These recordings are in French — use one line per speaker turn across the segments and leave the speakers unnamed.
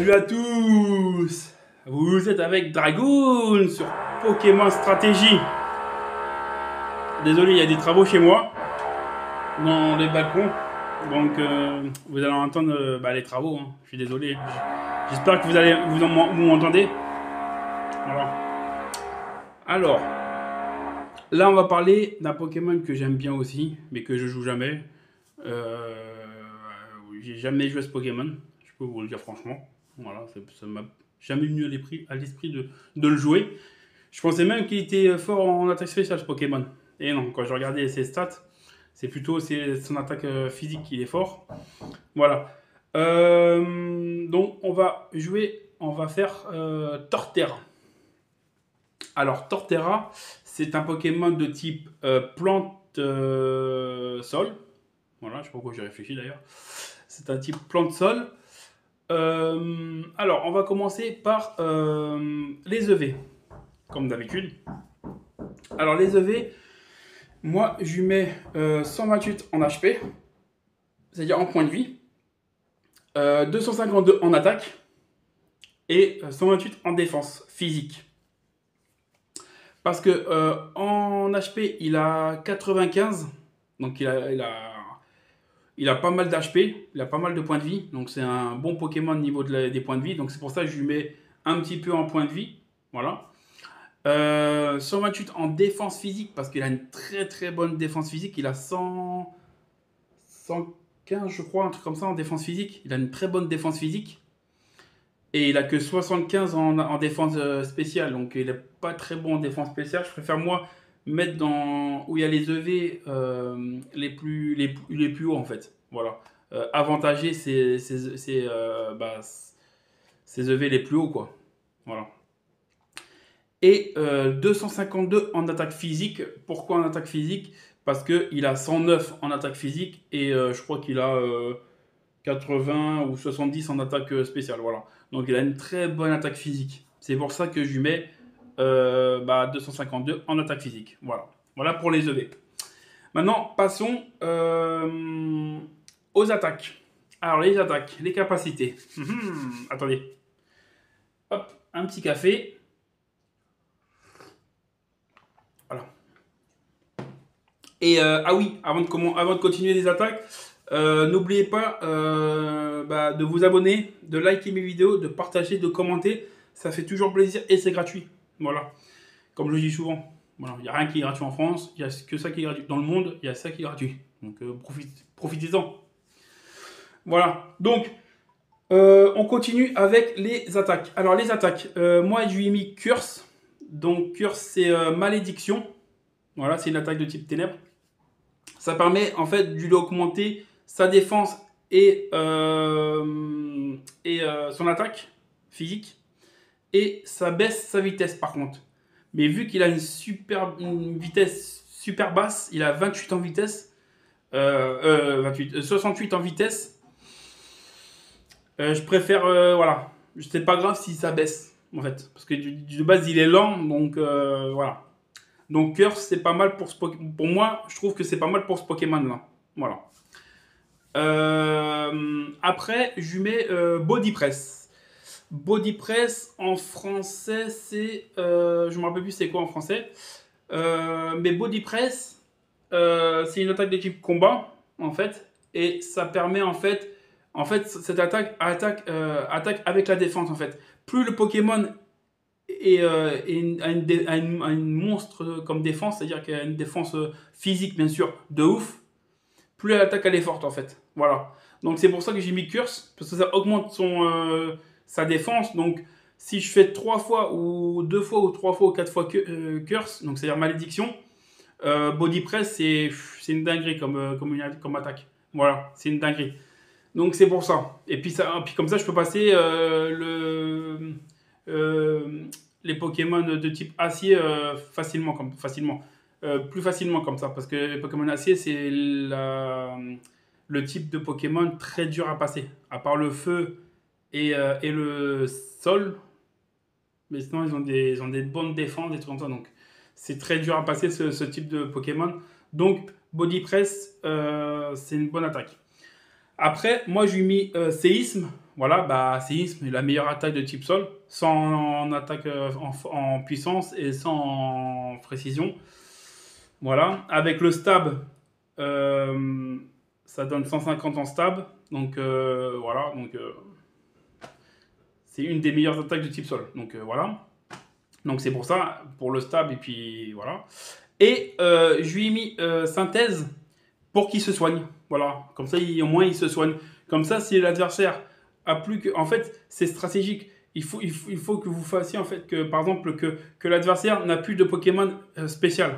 Salut à tous! Vous êtes avec Dragoon sur Pokémon Stratégie. Désolé, il y a des travaux chez moi, dans les balcons. Donc vous allez entendre les travaux, hein. Je suis désolé. J'espère que vous m'entendez. Voilà. Alors, là on va parler d'un Pokémon que j'aime bien aussi, mais que je joue jamais. J'ai jamais joué à ce Pokémon, je peux vous le dire franchement. Voilà, ça m'a jamais venu à l'esprit de le jouer. Je pensais même qu'il était fort en attaque spéciale, ce Pokémon. Et non, quand je regardais ses stats, c'est plutôt son attaque physique qui est fort. Voilà. Donc, on va faire Torterra. Alors, Torterra, c'est un Pokémon de type plante-sol. Voilà, je sais pas pourquoi j'ai réfléchi d'ailleurs. C'est un type plante-sol. Alors, on va commencer par les EV, comme d'habitude. Alors, les EV, moi, je lui mets 128 en HP, c'est-à-dire en point de vie, 252 en attaque et 128 en défense physique. Parce que en HP, il a 95, donc il a pas mal d'HP, il a pas mal de points de vie, donc c'est un bon Pokémon au niveau des points de vie, donc c'est pour ça que je lui mets un petit peu en points de vie, voilà. 128 en défense physique, parce qu'il a une très très bonne défense physique, il a 115 je crois, un truc comme ça en défense physique, il a une très bonne défense physique, et il a que 75 en défense spéciale, donc il n'est pas très bon en défense spéciale, je préfère moi mettre où il y a les EV les plus hauts en fait. Voilà. Avantager ces EV les plus hauts quoi. Voilà. Et 252 en attaque physique. Pourquoi en attaque physique? Parce qu'il a 109 en attaque physique et je crois qu'il a 80 ou 70 en attaque spéciale. Voilà. Donc il a une très bonne attaque physique. C'est pour ça que je lui mets 252 en attaque physique. Voilà. Voilà pour les EV. Maintenant, passons aux attaques. Alors, les attaques, les capacités. Attendez. Hop, un petit café. Voilà. Et ah oui, avant de continuer les attaques, n'oubliez pas de vous abonner, de liker mes vidéos, de partager, de commenter. Ça fait toujours plaisir et c'est gratuit. Voilà. Comme je le dis souvent. Voilà, il n'y a rien qui est gratuit en France, il n'y a que ça qui est gratuit. Dans le monde, il y a ça qui est gratuit. Donc profitez-en. Voilà, donc on continue avec les attaques. Alors les attaques, moi je lui ai mis Curse. Donc Curse c'est Malédiction. Voilà, c'est une attaque de type ténèbres. Ça permet en fait de lui augmenter sa défense et son attaque physique. Et ça baisse sa vitesse par contre. Mais vu qu'il a une vitesse super basse, il a 28 en vitesse, 68 en vitesse, je préfère, voilà, c'est pas grave si ça baisse, en fait, parce que de base il est lent, donc voilà. Donc Curse, c'est pas mal pour pour moi, je trouve que c'est pas mal pour ce Pokémon-là, voilà. Après, je lui mets Body Press. Body Press en français, c'est. Je me rappelle plus c'est quoi en français. Mais Body Press, c'est une attaque de type combat, en fait. Et ça permet, en fait cette attaque avec la défense, en fait. Plus le Pokémon a une monstre comme défense, c'est-à-dire qu'il a une défense physique, bien sûr, de ouf, plus l'attaque elle est forte, en fait. Voilà. Donc c'est pour ça que j'ai mis Curse, parce que ça augmente sa défense. Donc si je fais 3 fois ou 2 fois ou 3 fois ou 4 fois Curse, donc c'est-à-dire malédiction, Body Press c'est une dinguerie comme attaque. Voilà, c'est une dinguerie. Donc c'est pour ça. Et puis comme ça je peux passer les Pokémon de type acier facilement. Plus facilement comme ça. Parce que les Pokémon acier c'est le type de Pokémon très dur à passer. À part le feu et le sol, mais sinon ils ont des bonnes défenses, des trucs comme ça, donc c'est très dur à passer ce type de Pokémon. Donc Body Press, c'est une bonne attaque. Après, moi je lui ai mis Séisme. voilà, bah, séisme est la meilleure attaque de type sol, sans attaque en puissance et sans précision. Voilà, avec le stab, euh, ça donne 150 en stab. Donc voilà, donc c'est une des meilleures attaques de type sol. Donc voilà. Donc c'est pour ça, pour le stab, et puis voilà. Et je lui ai mis synthèse pour qu'il se soigne. Voilà, comme ça au moins il se soigne. Comme ça, si l'adversaire a plus que... En fait, c'est stratégique. Il faut que vous fassiez, en fait, que, par exemple, que l'adversaire n'a plus de Pokémon spécial.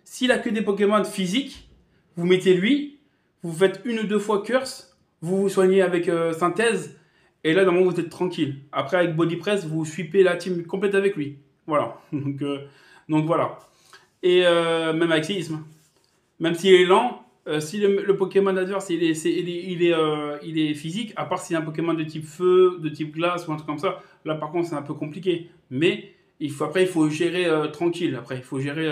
S'il a que des Pokémon physiques, vous mettez lui, vous faites une ou deux fois Curse, vous vous soignez avec synthèse, et là, normalement, vous êtes tranquille. Après, avec Body Press, vous sweepez la team complète avec lui. Voilà. Donc voilà. Et même avec séisme. Même s'il est lent, si le Pokémon adverse il est physique, à part s'il y a un Pokémon de type feu, de type glace ou un truc comme ça, là par contre c'est un peu compliqué. Mais après il faut gérer tranquille. Après il faut gérer.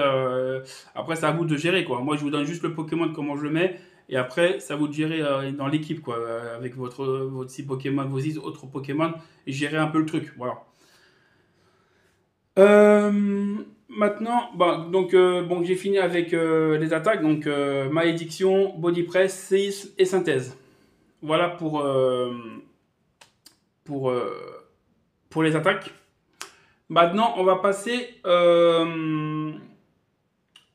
Après c'est à vous de gérer quoi. Moi je vous donne juste le Pokémon comment je le mets. Et après, c'est à vous de gérer dans l'équipe, quoi, avec votre 6 Pokémon, vos 6 autres Pokémon, et gérer un peu le truc. Voilà. Maintenant, bah, donc bon, j'ai fini avec les attaques, donc malédiction, body press, séisme et synthèse. Voilà pour, euh, pour les attaques. Maintenant, on va passer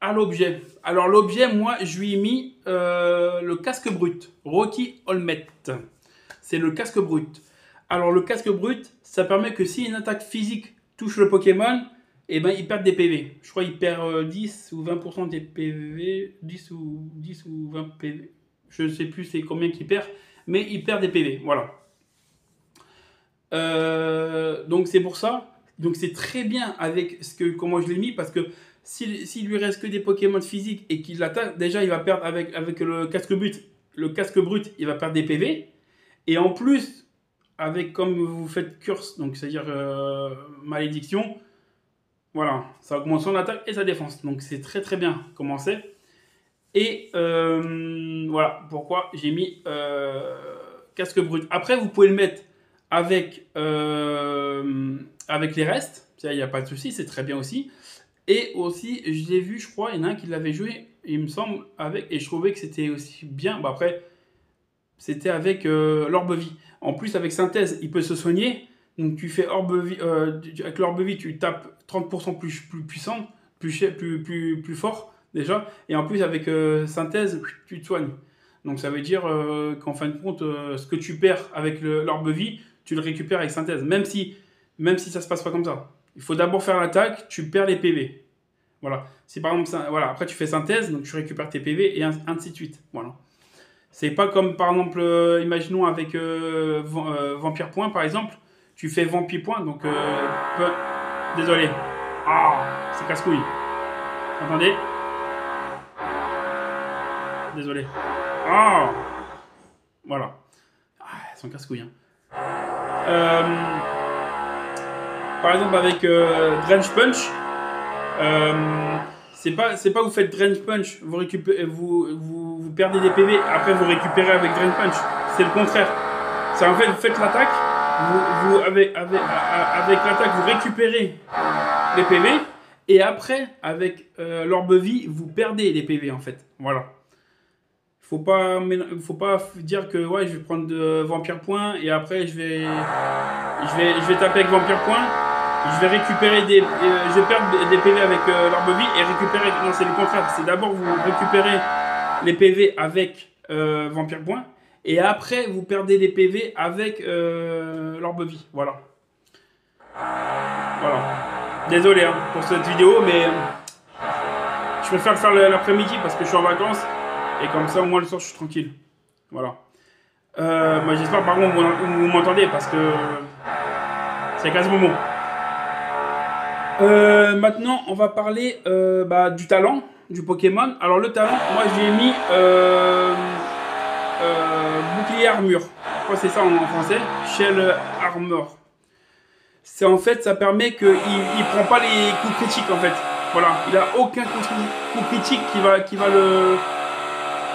à l'objet. Alors l'objet, moi, je lui ai mis le casque brut, Rocky Helmet. C'est le casque brut. Alors le casque brut, ça permet que si une attaque physique touche le Pokémon, et ben, il perd des PV. Je crois qu'il perd 10 ou 20% des PV. 10 ou 20 PV. Je ne sais plus c'est combien qu'il perd. Mais il perd des PV. Voilà. Donc c'est pour ça. Donc c'est très bien avec comment je l'ai mis. Parce que s'il lui reste que des Pokémon physiques et qu'il l'attaque, déjà il va perdre avec le casque brut. Le casque brut, il va perdre des PV. Et en plus, comme vous faites curse, donc c'est-à-dire malédiction, voilà, ça augmente son attaque et sa défense. Donc c'est très très bien commencé. Et voilà pourquoi j'ai mis casque brut. Après, vous pouvez le mettre avec les restes. Il n'y a pas de souci, c'est très bien aussi. Et aussi, je l'ai vu, je crois, il y en a un qui l'avait joué, il me semble, et je trouvais que c'était aussi bien. Bah, après, c'était avec l'orbe-vie. En plus, avec synthèse, il peut se soigner. Donc tu fais orbe-vie, avec l'orbe-vie, tu tapes 30% plus puissant, plus fort déjà. Et en plus, avec synthèse, tu te soignes. Donc ça veut dire qu'en fin de compte, ce que tu perds avec l'orbe-vie, tu le récupères avec synthèse. Même si ça se passe pas comme ça. Il faut d'abord faire l'attaque, tu perds les PV. Voilà. Si par exemple, voilà, après tu fais synthèse, donc tu récupères tes PV et ainsi de suite. Voilà. C'est pas comme par exemple, imaginons avec Vampire Point par exemple, tu fais Vampire Point, donc désolé. Ah, c'est casse-couille. Attendez. Désolé. Ah, voilà. Ah, elles sont casse-couilles. Hein. Par exemple avec Drench Punch, c'est pas vous faites Drench Punch, vous perdez des PV, après vous récupérez avec Drench Punch. C'est le contraire. C'est en fait, vous faites l'attaque, avec l'attaque, vous récupérez les PV, et après, avec l'orbe-vie, vous perdez les PV en fait. Voilà. Faut pas dire que ouais, je vais prendre de Vampire Point, et après je vais taper avec Vampire Point. Je vais récupérer je vais perdre des PV avec l'orbe-vie et récupérer. Non, c'est le contraire. C'est d'abord vous récupérez les PV avec Vampire Point et après vous perdez les PV avec l'orbe-vie. Voilà. Voilà. Désolé hein, pour cette vidéo, mais je préfère le faire l'après-midi parce que je suis en vacances et comme ça au moins le soir je suis tranquille. Voilà. Moi j'espère par contre vous m'entendez parce que c'est quasiment bon. Maintenant, on va parler du talent du Pokémon. Alors, le talent, moi j'ai mis bouclier armure. Je crois que c'est ça en français. Shell Armor. C'est en fait, ça permet qu'il ne prend pas les coups critiques en fait. Voilà, il n'a aucun coup critique qui va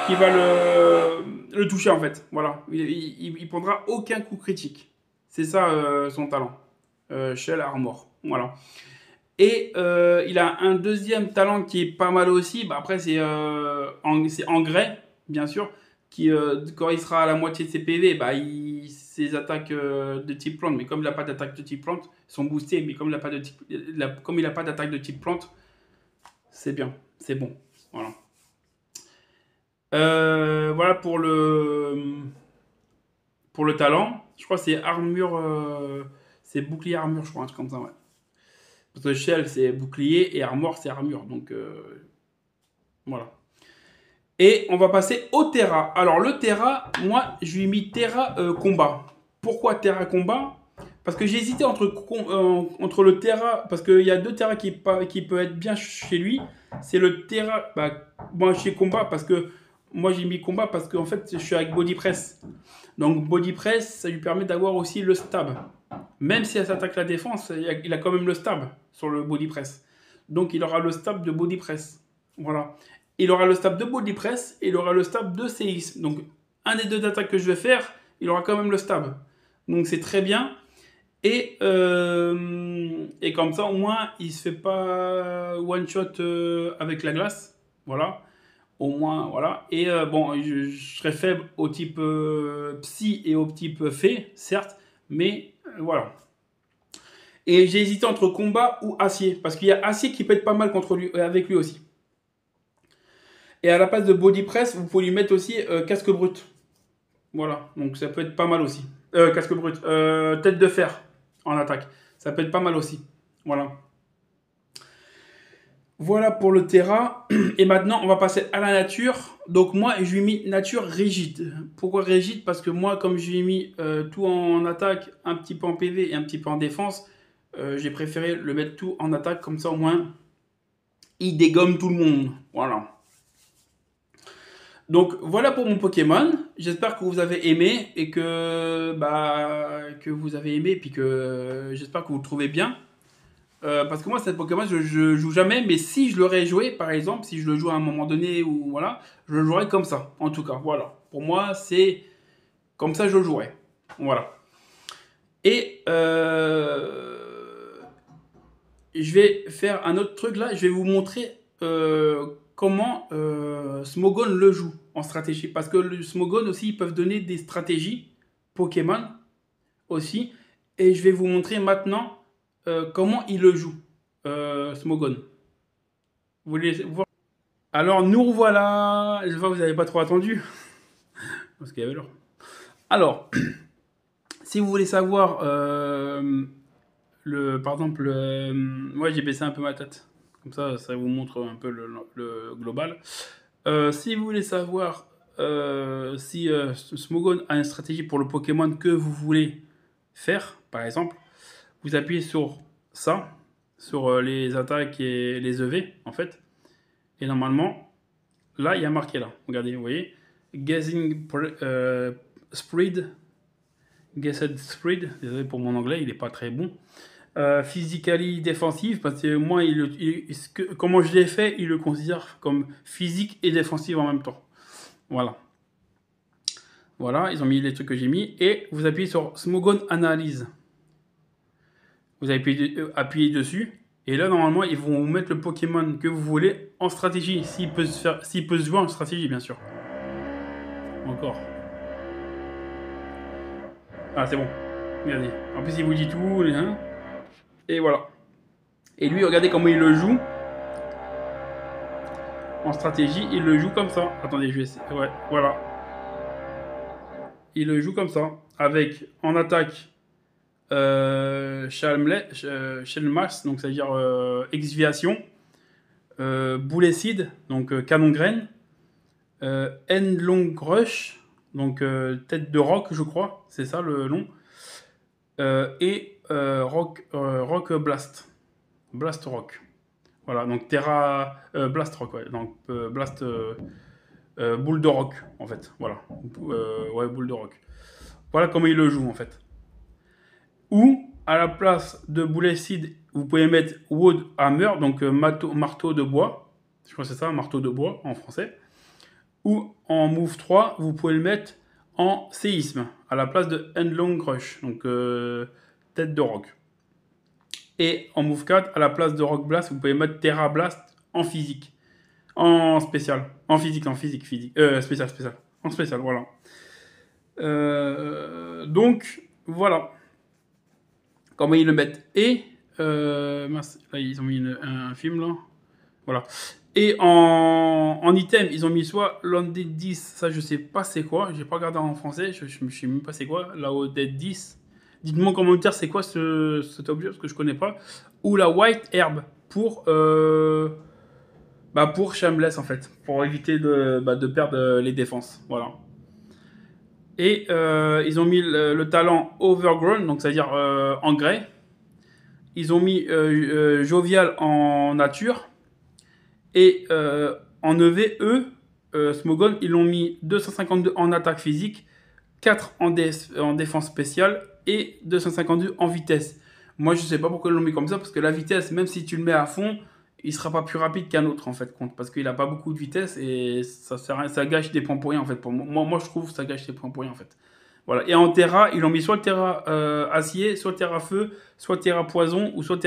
qui va le toucher en fait. Voilà, il prendra aucun coup critique. C'est ça son talent. Shell Armor. Voilà. Et il a un deuxième talent qui est pas mal aussi. Bah, après, c'est Engrais, bien sûr. Qui, quand il sera à la moitié de ses PV, bah, ses attaques de type plante, mais comme il n'a pas d'attaque de type plante, sont boostées. Mais comme il n'a pas de type, comme il n'a pas d'attaque de type plante, c'est bien, c'est bon. Voilà. Voilà pour le talent. Je crois que c'est armure, c'est bouclier armure, je crois, un truc comme ça, ouais. Parce que Shell, c'est bouclier et Armor, c'est armure. Donc, voilà. Et on va passer au Terra. Alors, le Terra, moi, je lui ai mis Terra combat. Pourquoi Terra combat? Parce que j'ai hésité entre le Terra, parce qu'il y a deux Terra qui peuvent être bien chez lui. C'est le Terra, bah, moi, chez combat, parce que moi, j'ai mis combat parce qu'en fait, je suis avec Body Press. Donc, Body Press, ça lui permet d'avoir aussi le stab. Même si elle s'attaque la défense, il a quand même le stab sur le body press. Donc il aura le stab de body press. Voilà. Il aura le stab de body press et il aura le stab de séisme. Donc un des deux attaques que je vais faire, il aura quand même le stab. Donc c'est très bien. Et comme ça, au moins, il se fait pas one shot avec la glace. Voilà. Au moins, voilà. Et bon, je serai faible au type psy et au type fée, certes. Mais voilà. Et j'ai hésité entre combat ou acier. Parce qu'il y a acier qui peut être pas mal contre lui, avec lui aussi. Et à la place de body press, vous pouvez lui mettre aussi casque brut. Voilà. Donc ça peut être pas mal aussi. Casque brut. Tête de fer en attaque. Ça peut être pas mal aussi. Voilà. Voilà pour le Terra. Et maintenant, on va passer à la nature. Donc moi, je lui ai mis nature rigide. Pourquoi rigide? Parce que moi, comme je lui ai mis tout en attaque, un petit peu en PV et un petit peu en défense, j'ai préféré le mettre tout en attaque. Comme ça, au moins, il dégomme tout le monde. Voilà. Donc voilà pour mon Pokémon. J'espère que vous avez aimé et que vous avez aimé et puis que j'espère que vous le trouvez bien. Parce que moi, cette Pokémon, je joue jamais, mais si je l'aurais joué, par exemple, si je le joue à un moment donné, ou voilà, je le jouerais comme ça, en tout cas, voilà. Pour moi, c'est comme ça que je le jouerais, voilà. Et je vais faire un autre truc là, je vais vous montrer comment Smogon le joue en stratégie. Parce que le Smogon aussi, ils peuvent donner des stratégies Pokémon aussi. Et je vais vous montrer maintenant comment il le joue, Smogon. Vous voulez voir? Alors, nous revoilà. Je vois que vous n'avez pas trop attendu. Parce qu'il y avait l'heure. Alors, si vous voulez savoir, par exemple, moi j'ai baissé un peu ma tête. Comme ça vous montre un peu le global. Si vous voulez savoir si Smogon a une stratégie pour le Pokémon que vous voulez faire, par exemple, vous appuyez sur ça, sur les attaques et les EV, en fait. Et normalement, là, il y a marqué là. Regardez, vous voyez. Guessing Spread. Guessed Spread. Désolé pour mon anglais, il n'est pas très bon. Physically défensive, parce que moi, comment je l'ai fait, il le considère comme physique et défensive en même temps. Voilà. Voilà, ils ont mis les trucs que j'ai mis. Et vous appuyez sur Smogon Analyse. Vous appuyez dessus. Et là, normalement, ils vont vous mettre le Pokémon que vous voulez en stratégie. S'il peut se jouer en stratégie, bien sûr. Encore. Ah, c'est bon. Regardez. En plus, il vous dit tout. Hein. Et voilà. Et lui, regardez comment il le joue. En stratégie, il le joue comme ça. Attendez, je vais essayer. Ouais, voilà. Il le joue comme ça. Avec, en attaque, Shelmas, donc c'est-à-dire exviation, Boulecide, donc canon graine, Endlong Rush, donc tête de roc, je crois, c'est ça le nom, et rock Blast, Blast Rock. Voilà, donc Terra Blast Rock, ouais, donc Blast boule de rock en fait, voilà, ouais, boule de rock. Voilà comment il le joue en fait. Ou, à la place de Boulecide, vous pouvez mettre Wood Hammer, donc marteau de bois. Je crois que c'est ça, marteau de bois en français. Ou en move 3, vous pouvez le mettre en séisme, à la place de Endlong Rush, donc tête de rock. Et en move 4, à la place de Rock Blast, vous pouvez mettre Terra Blast en physique. En spécial. En physique. Spécial. En spécial, voilà. Donc, voilà. Comment ils le mettent. Et, mince, là, ils ont mis un film, là. Voilà. Et en item, ils ont mis soit Landed 10, ça je sais pas c'est quoi, j'ai pas regardé en français, je sais même pas c'est quoi, la Dead 10. Dites-moi en commentaire c'est quoi cet objet, parce que je connais pas. Ou la White Herb, pour Shameless en fait, pour éviter de perdre les défenses. Voilà. Et ils ont mis le talent Overgrown, donc c'est-à-dire engrais. Ils ont mis Jovial en nature. Et en EV, Smogon, ils l'ont mis 252 en attaque physique, 4 en défense spéciale et 252 en vitesse. Moi, je sais pas pourquoi ils l'ont mis comme ça, parce que la vitesse, même si tu le mets à fond, il sera pas plus rapide qu'un autre, en fait, parce qu'il a pas beaucoup de vitesse et ça gâche des points pour rien, en fait. Moi, je trouve que ça gâche des points pour rien, en fait. Voilà. Et en Terra, ils l'ont mis soit le Terra acier, soit le Terra feu, soit le Terra poison, ou soit le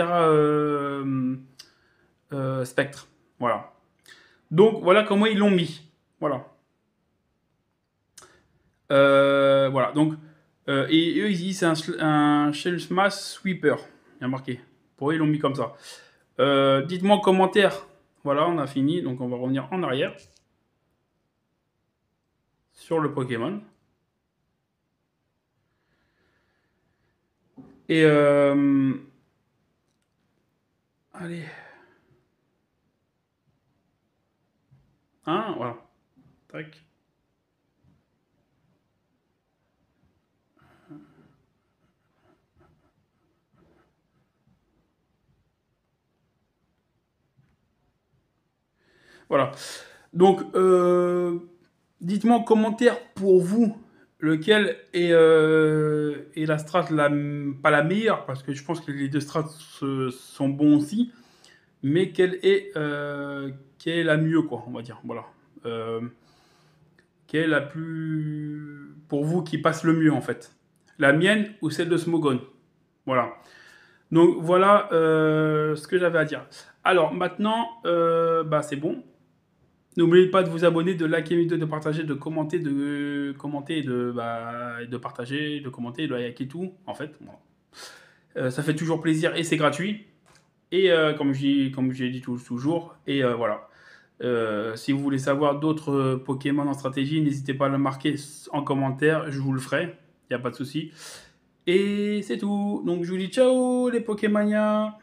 Terra spectre. Voilà. Donc, voilà comment ils l'ont mis. Voilà. Voilà. Donc, et eux, ils disent c'est un Shell Smash Sweeper. Il y a marqué. Pourquoi ils l'ont mis comme ça? Dites-moi en commentaire. Voilà, on a fini. Donc, on va revenir en arrière. Sur le Pokémon. Et allez. Hein, voilà. Tac. Voilà. Donc, dites-moi en commentaire pour vous lequel est la strat pas la meilleure, parce que je pense que les deux strats sont bons aussi, mais quelle est la mieux, quoi, on va dire. Voilà. Quelle est la plus. Pour vous qui passe le mieux, en fait. La mienne ou celle de Smogon. Voilà. Donc voilà ce que j'avais à dire. Alors maintenant, c'est bon. N'oubliez pas de vous abonner, de liker la vidéo, de partager, de commenter, et de partager, de commenter, de liker tout, en fait. Voilà. Ça fait toujours plaisir et c'est gratuit. Et comme j'ai dit toujours, et voilà. Si vous voulez savoir d'autres Pokémon en stratégie, n'hésitez pas à le marquer en commentaire, je vous le ferai, il n'y a pas de souci. Et c'est tout. Donc je vous dis ciao les Pokémanias.